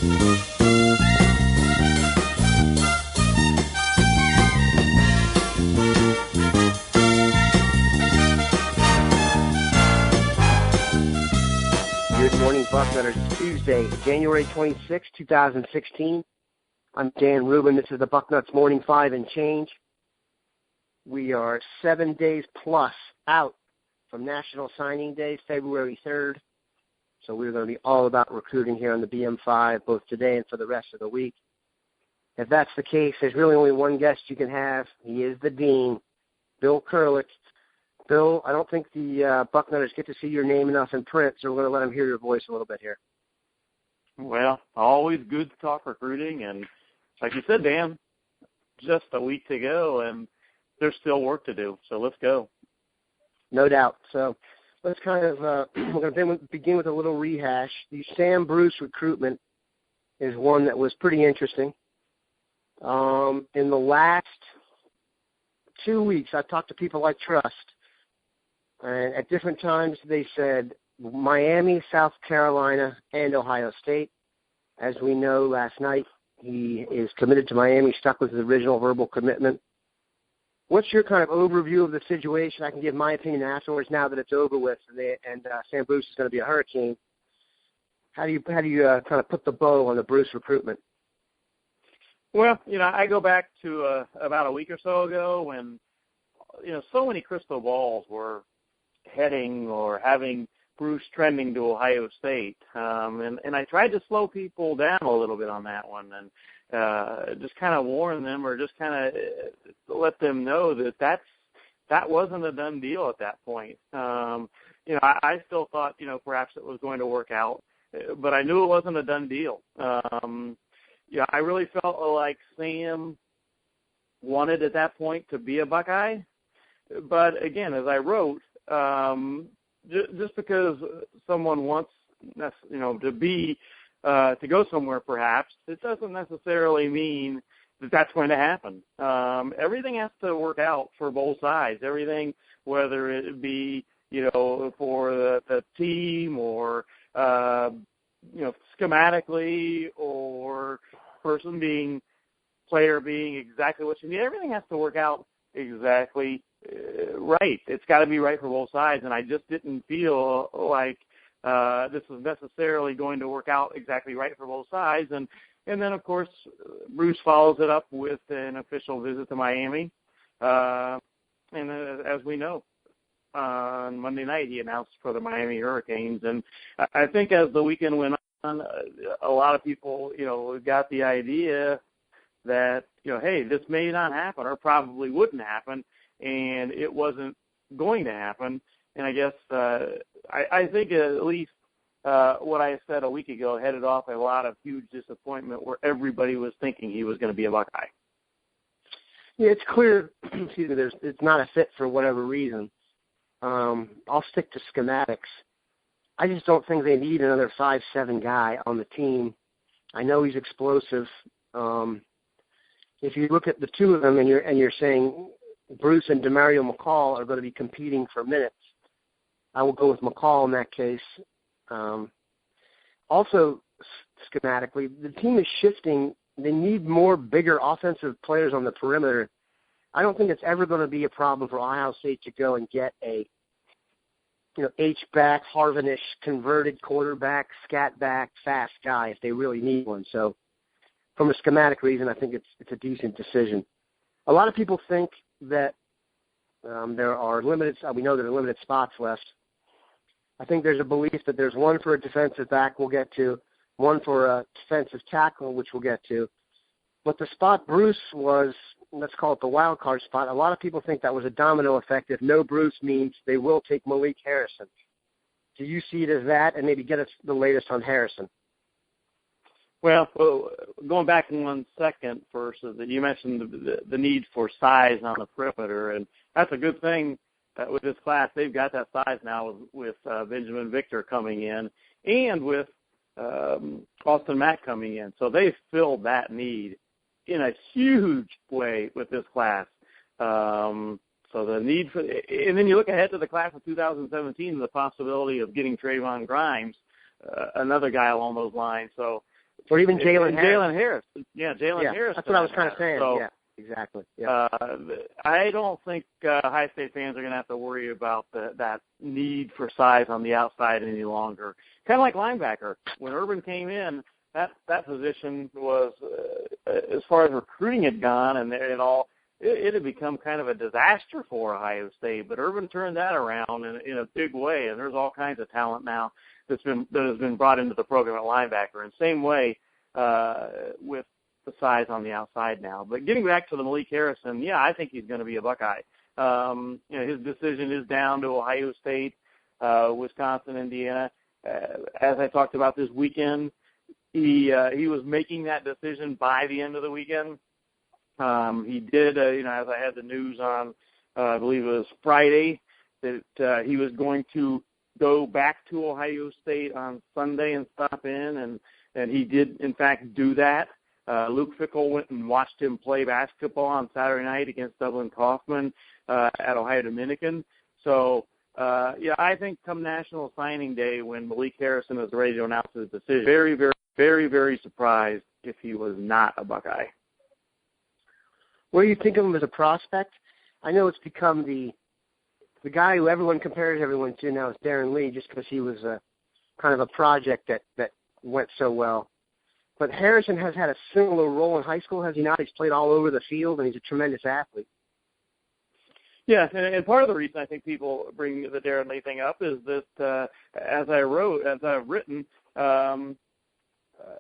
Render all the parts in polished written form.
Good morning, Bucknutters. It's Tuesday, January 26, 2016. I'm Dan Rubin. This is the Bucknuts Morning 5 and change. We are 7 days plus out from National Signing Day, February 3rd. So we're going to be all about recruiting here on the BM5, both today and for the rest of the week. If that's the case, there's really only one guest you can have. He is the Dean, Bill Kurelic. Bill, I don't think the Bucknutters get to see your name enough in print, so we're going to let them hear your voice a little bit here. Well, always good to talk recruiting, and like you said, Dan, just a week to go, and there's still work to do, so let's go. No doubt. So let's kind of we're going to begin with a little rehash. The Sam Bruce recruitment is one that was pretty interesting. In the last 2 weeks, I've talked to people I trust, and at different times they said Miami, South Carolina, and Ohio State. As we know, last night he is committed to Miami, stuck with his original verbal commitment. What's your kind of overview of the situation? I can give my opinion afterwards now that it's over with, and Sam Bruce is going to be a Hurricane. How do you kind of put the bow on the Bruce recruitment? Well, I go back to about a week or so ago when, so many crystal balls were heading or having Bruce trending to Ohio State. And I tried to slow people down a little bit on that one and just kind of warn them or just kind of let them know that wasn't a done deal at that point. I still thought, perhaps it was going to work out, but I knew it wasn't a done deal. I really felt like Sam wanted at that point to be a Buckeye. But again, as I wrote, just because someone wants, to go somewhere perhaps, it doesn't necessarily mean that that's going to happen. Everything has to work out for both sides. Everything, whether it be, for the team or, schematically or player being exactly what you need. Everything has to work out exactly right. It's got to be right for both sides, and I just didn't feel like this was necessarily going to work out exactly right for both sides. And then, of course, Bruce follows it up with an official visit to Miami. And as we know, on Monday night he announced for the Miami Hurricanes. And I think as the weekend went on, a lot of people, got the idea that, hey, this may not happen or probably wouldn't happen, and it wasn't going to happen. And I guess I think at least what I said a week ago headed off a lot of huge disappointment where everybody was thinking he was going to be a Buckeye. Yeah, it's clear, it's not a fit for whatever reason. I'll stick to schematics. I just don't think they need another 5'7" guy on the team. I know he's explosive. If you look at the two of them and you're saying Bruce and DeMario McCall are going to be competing for minutes, I will go with McCall in that case. Also, schematically, the team is shifting. They need more bigger offensive players on the perimeter. I don't think it's ever going to be a problem for Ohio State to go and get a H-back, Harvinish, converted quarterback, scat-back, fast guy if they really need one. So from a schematic reason, I think it's a decent decision. A lot of people think that there are limited – we know there are limited spots left. I think there's a belief that there's one for a defensive back we'll get to, one for a defensive tackle, which we'll get to. But the spot Bruce was, let's call it the wild card spot, a lot of people think that was a domino effect. If no Bruce means they will take Malik Harrison. Do you see it as that? And maybe get us the latest on Harrison. Well, going back in 1 second first, you mentioned the need for size on the perimeter, and that's a good thing with this class. They've got that size now with Benjamin Victor coming in and with Austin Mack coming in. So they've filled that need in a huge way with this class. So the need for, and then you look ahead to the class of 2017, the possibility of getting Trayvon Grimes, another guy along those lines. So Or even Jalen Harris. Yeah, Jalen Harris. That's what I was kind of saying. So, yeah, exactly. Yeah. I don't think Ohio State fans are going to have to worry about that need for size on the outside any longer. Kind of like linebacker. When Urban came in, that position was, as far as recruiting had gone and all, it had become kind of a disaster for Ohio State. But Urban turned that around in a big way, and there's all kinds of talent now that has been brought into the program at linebacker. And same way with the size on the outside now. But getting back to the Malik Harrison, yeah, I think he's going to be a Buckeye. His decision is down to Ohio State, Wisconsin, Indiana. As I talked about this weekend, he was making that decision by the end of the weekend. He did, as I had the news on, I believe it was Friday, that he was going to go back to Ohio State on Sunday and stop in, and he did, in fact, do that. Luke Fickell went and watched him play basketball on Saturday night against Dublin Kaufman at Ohio Dominican. So, I think come National Signing Day, when Malik Harrison is ready to announce his decision, very, very, very, very surprised if he was not a Buckeye. Where do you think of him as a prospect? I know it's become the guy who everyone compares everyone to now is Darren Lee, just because he was kind of a project that went so well. But Harrison has had a similar role in high school, has he not? He's played all over the field, and he's a tremendous athlete. Yeah, and part of the reason I think people bring the Darren Lee thing up is that, as I've written,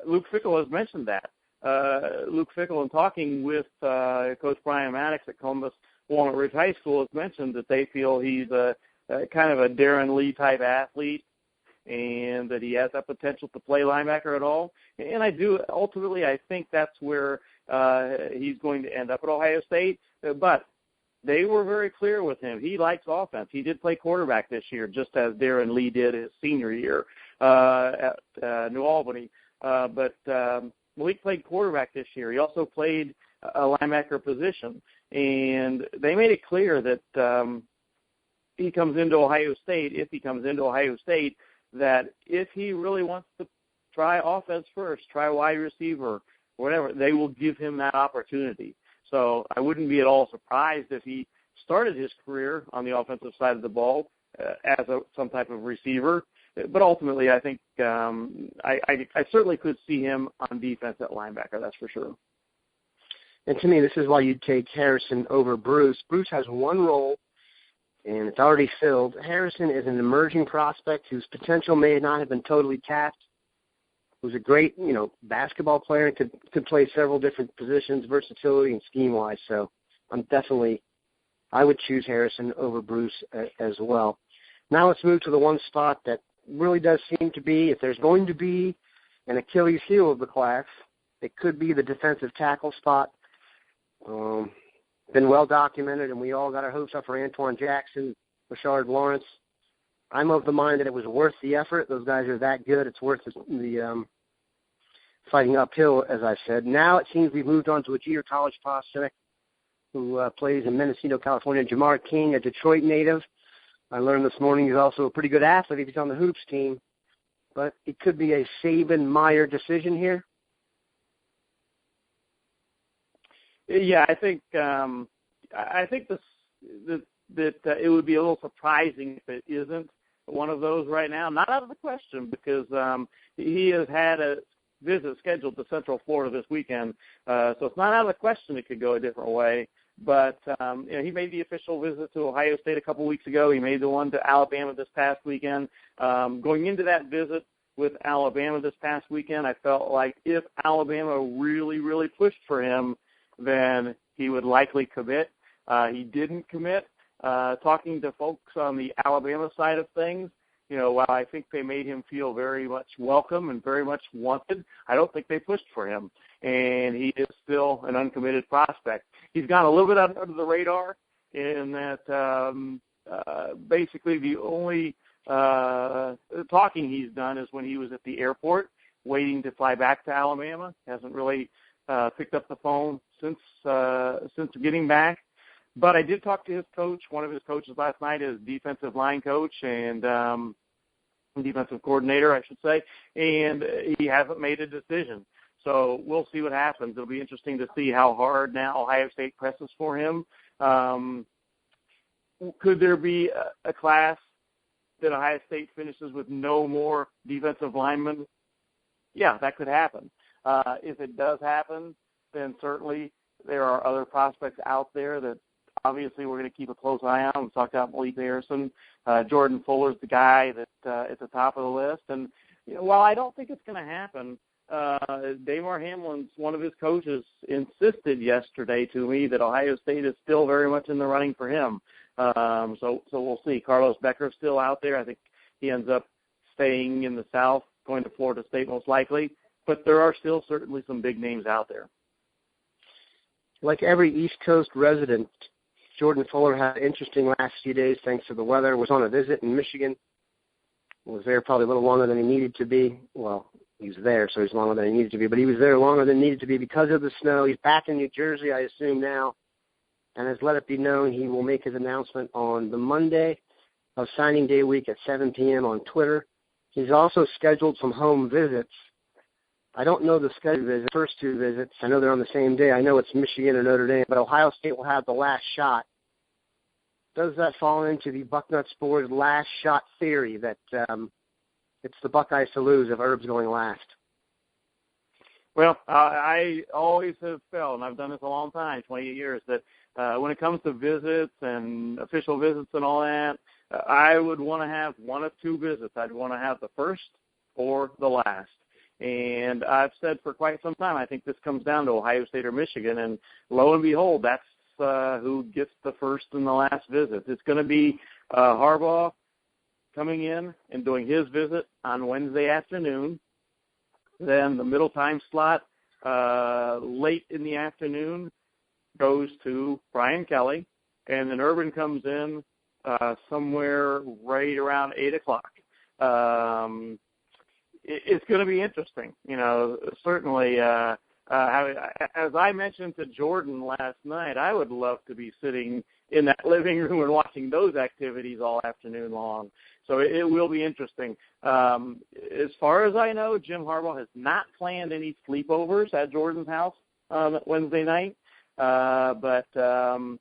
Luke Fickell has mentioned that. Luke Fickell, in talking with Coach Brian Maddox at Columbus Walnut Ridge High School, has mentioned that they feel he's a kind of a Darren Lee type athlete, and that he has that potential to play linebacker at all. And I think that's where he's going to end up at Ohio State. But they were very clear with him. He likes offense. He did play quarterback this year, just as Darren Lee did his senior year at New Albany. But Malik played quarterback this year. He also played a linebacker position. And they made it clear that if he comes into Ohio State, that if he really wants to try offense first, try wide receiver, whatever, they will give him that opportunity. So I wouldn't be at all surprised if he started his career on the offensive side of the ball as some type of receiver. But ultimately, I think I certainly could see him on defense at linebacker, that's for sure. And to me, this is why you'd take Harrison over Bruce. Bruce has one role, and it's already filled. Harrison is an emerging prospect whose potential may not have been totally tapped, who's a great, basketball player and could play several different positions, versatility and scheme-wise. So I would choose Harrison over Bruce as well. Now let's move to the one spot that really does seem to be, if there's going to be an Achilles heel of the class, it could be the defensive tackle spot. Been well documented, and we all got our hopes up for Antoine Jackson, Rashard Lawrence. I'm of the mind that it was worth the effort. Those guys are that good. It's worth the fighting uphill, as I said. Now it seems we've moved on to a junior college prospect who plays in Mendocino, California, Jamar King, a Detroit native. I learned this morning he's also a pretty good athlete if he's on the hoops team. But it could be a Saban-Meyer decision here. Yeah, I think that it would be a little surprising if it isn't one of those right now. Not out of the question, because he has had a visit scheduled to Central Florida this weekend, so it's not out of the question it could go a different way. But he made the official visit to Ohio State a couple weeks ago. He made the one to Alabama this past weekend. Going into that visit with Alabama this past weekend, I felt like if Alabama really, really pushed for him, then he would likely commit. He didn't commit. Talking to folks on the Alabama side of things, while I think they made him feel very much welcome and very much wanted, I don't think they pushed for him. And he is still an uncommitted prospect. He's gone a little bit under the radar in that basically the only talking he's done is when he was at the airport waiting to fly back to Alabama. Hasn't really picked up the phone since getting back. But I did talk to his coach, one of his coaches last night, his defensive line coach, and defensive coordinator, I should say, and he hasn't made a decision. So we'll see what happens. It'll be interesting to see how hard now Ohio State presses for him. Could there be a class that Ohio State finishes with no more defensive linemen? Yeah, that could happen. If it does happen, then certainly there are other prospects out there that obviously we're going to keep a close eye on. We talked about Malik Harrison. Jordan Fuller's the guy that at the top of the list. And while I don't think it's going to happen, Damar Hamlin's, one of his coaches, insisted yesterday to me that Ohio State is still very much in the running for him. So we'll see. Carlos Becker's still out there. I think he ends up staying in the South, going to Florida State most likely. But there are still certainly some big names out there. Like every East Coast resident, Jordan Fuller had an interesting last few days thanks to the weather. Was on a visit in Michigan. Was there probably a little longer than he needed to be. Well, he was there, so he's longer than he needed to be. But he was there longer than needed to be because of the snow. He's back in New Jersey, I assume, now, and has let it be known he will make his announcement on the Monday of signing day week at 7 p.m. on Twitter. He's also scheduled some home visits. I don't know the schedule of the first two visits. I know they're on the same day. I know it's Michigan or Notre Dame, but Ohio State will have the last shot. Does that fall into the Bucknuts Board's last shot theory that it's the Buckeyes to lose if Herb's going last? Well, I always have felt, and I've done this a long time, 28 years, that when it comes to visits and official visits and all that, I would want to have one of two visits. I'd want to have the first or the last. And I've said for quite some time, I think this comes down to Ohio State or Michigan, and lo and behold, that's who gets the first and the last visit. It's going to be Harbaugh coming in and doing his visit on Wednesday afternoon. Then the middle time slot late in the afternoon goes to Brian Kelly, and then Urban comes in somewhere right around 8 o'clock. It's going to be interesting. Certainly, as I mentioned to Jordan last night, I would love to be sitting in that living room and watching those activities all afternoon long. So it will be interesting. As far as I know, Jim Harbaugh has not planned any sleepovers at Jordan's house on Wednesday night. But I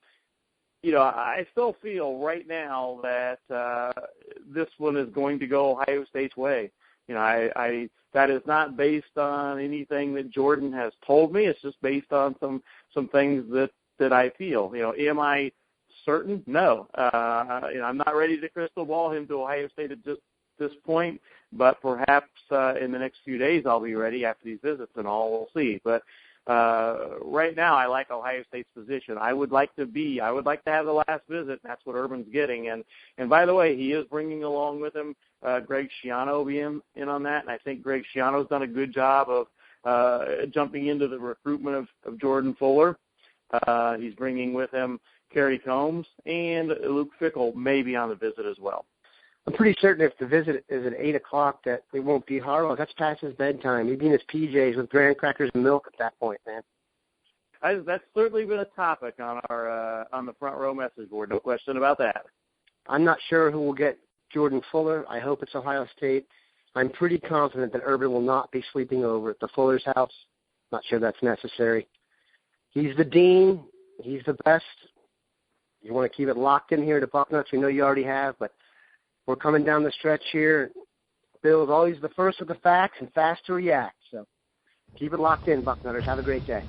still feel right now that this one is going to go Ohio State's way. That is not based on anything that Jordan has told me. It's just based on some things that I feel. Am I certain? No. I'm not ready to crystal ball him to Ohio State at this point, but perhaps in the next few days I'll be ready after these visits and all. We'll see. But right now I like Ohio State's position. I would like to have the last visit. That's what Urban's getting. And by the way, he is bringing along with him Greg Schiano will be in on that, and I think Greg Schiano's done a good job of jumping into the recruitment of Jordan Fuller. He's bringing with him Kerry Combs, and Luke Fickell may be on the visit as well. I'm pretty certain if the visit is at 8 o'clock that it won't be Harbaugh. That's past his bedtime. He'd be in his PJs with graham crackers and milk at that point, man. That's certainly been a topic on our on the front row message board. No question about that. I'm not sure who will get Jordan Fuller. I hope it's Ohio State. I'm pretty confident that Urban will not be sleeping over at the Fuller's house. Not sure that's necessary. He's the dean. He's the best. You want to keep it locked in here to Bucknuts. We know you already have, but we're coming down the stretch here. Bill is always the first with the facts and fast to react. So keep it locked in, Bucknutters. Have a great day.